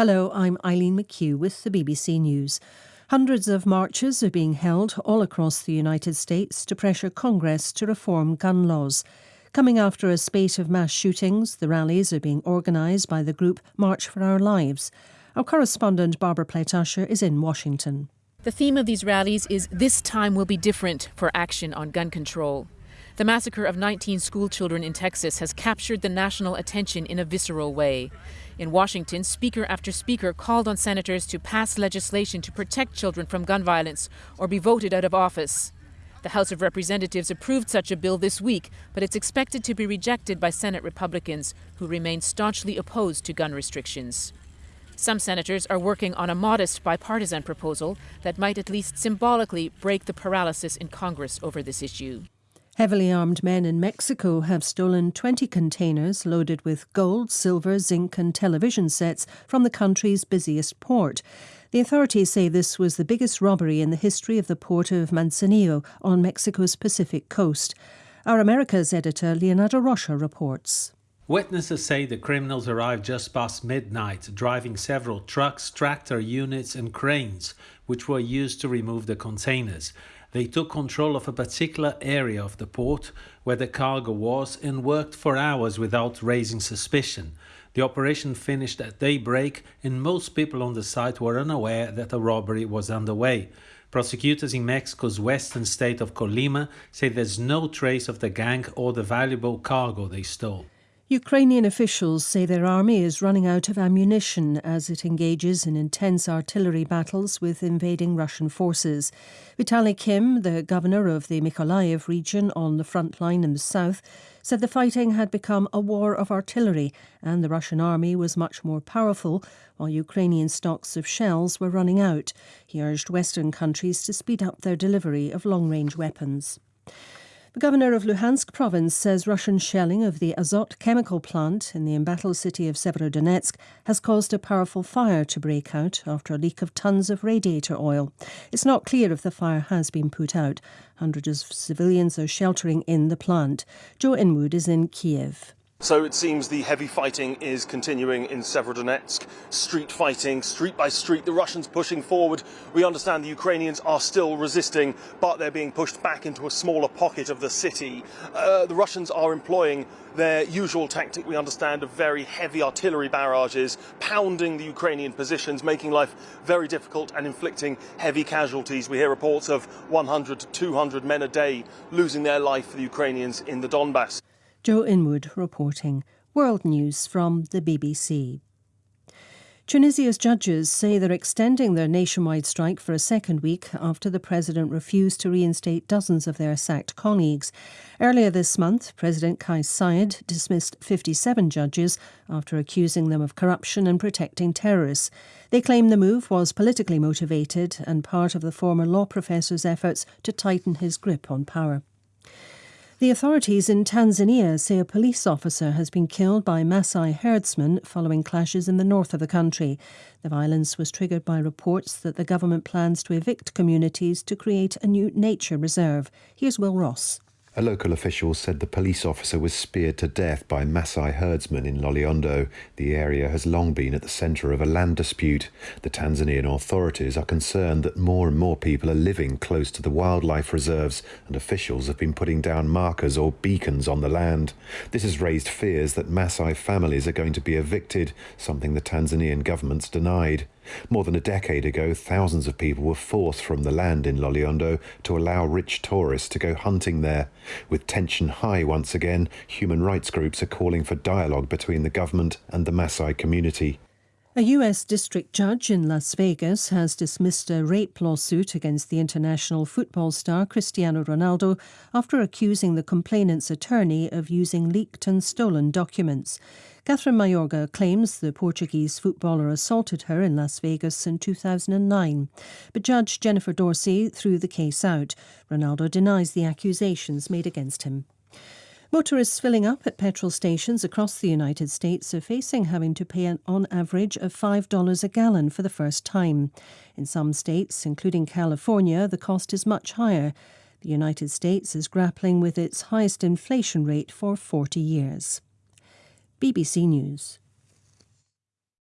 Hello, I'm Eileen McHugh with the BBC News. Hundreds of marches are being held all across the United States to pressure Congress to reform gun laws. Coming after a spate of mass shootings, the rallies are being organised by the group March for Our Lives. Our correspondent Barbara Plett-Usher is in Washington. The theme of these rallies is "This time will be different" for action on gun control. The massacre of 19 schoolchildren in Texas has captured the national attention in a visceral way. In Washington, speaker after speaker called on senators to pass legislation to protect children from gun violence or be voted out of office. The House of Representatives approved such a bill this week, but it's expected to be rejected by Senate Republicans, who remain staunchly opposed to gun restrictions. Some senators are working on a modest bipartisan proposal that might at least symbolically break the paralysis in Congress over this issue. Heavily armed men in Mexico have stolen 20 containers loaded with gold, silver, zinc and television sets from the country's busiest port. The authorities say this was the biggest robbery in the history of the port of Manzanillo on Mexico's Pacific coast. Our Americas editor Leonardo Rocha reports. Witnesses say the criminals arrived just past midnight, driving several trucks, tractor units and cranes, which were used to remove the containers. They took control of a particular area of the port where the cargo was and worked for hours without raising suspicion. The operation finished at daybreak and most people on the site were unaware that a robbery was underway. Prosecutors in Mexico's western state of Colima say there's no trace of the gang or the valuable cargo they stole. Ukrainian officials say their army is running out of ammunition as it engages in intense artillery battles with invading Russian forces. Vitaly Kim, the governor of the Mykolaiv region on the front line in the south, said the fighting had become a war of artillery and the Russian army was much more powerful, while Ukrainian stocks of shells were running out. He urged Western countries to speed up their delivery of long-range weapons. The governor of Luhansk province says Russian shelling of the Azot chemical plant in the embattled city of Severodonetsk has caused a powerful fire to break out after a leak of tons of radiator oil. It's not clear if the fire has been put out. Hundreds of civilians are sheltering in the plant. Joe Inwood is in Kiev. So it seems the heavy fighting is continuing in Severodonetsk. Street fighting, street by street, the Russians pushing forward. We understand the Ukrainians are still resisting, but they're being pushed back into a smaller pocket of the city. The Russians are employing their usual tactic, we understand, of very heavy artillery barrages, pounding the Ukrainian positions, making life very difficult and inflicting heavy casualties. We hear reports of 100 to 200 men a day losing their life for the Ukrainians in the Donbass. Joe Inwood reporting. World News from the BBC. Tunisia's judges say they're extending their nationwide strike for a second week after the president refused to reinstate dozens of their sacked colleagues. Earlier this month, President Kais Saied dismissed 57 judges after accusing them of corruption and protecting terrorists. They claim the move was politically motivated and part of the former law professor's efforts to tighten his grip on power. The authorities in Tanzania say a police officer has been killed by Maasai herdsmen following clashes in the north of the country. The violence was triggered by reports that the government plans to evict communities to create a new nature reserve. Here's Will Ross. A local official said the police officer was speared to death by Maasai herdsmen in Loliondo. The area has long been at the centre of a land dispute. The Tanzanian authorities are concerned that more and more people are living close to the wildlife reserves, and officials have been putting down markers or beacons on the land. This has raised fears that Maasai families are going to be evicted, something the Tanzanian government's denied. More than a decade ago, thousands of people were forced from the land in Loliondo to allow rich tourists to go hunting there. With tension high once again, human rights groups are calling for dialogue between the government and the Maasai community. A US district judge in Las Vegas has dismissed a rape lawsuit against the international football star Cristiano Ronaldo after accusing the complainant's attorney of using leaked and stolen documents. Catherine Mayorga claims the Portuguese footballer assaulted her in Las Vegas in 2009. But Judge Jennifer Dorsey threw the case out. Ronaldo denies the accusations made against him. Motorists filling up at petrol stations across the United States are facing having to pay on average of $5 a gallon for the first time. In some states, including California, the cost is much higher. The United States is grappling with its highest inflation rate for 40 years. BBC News.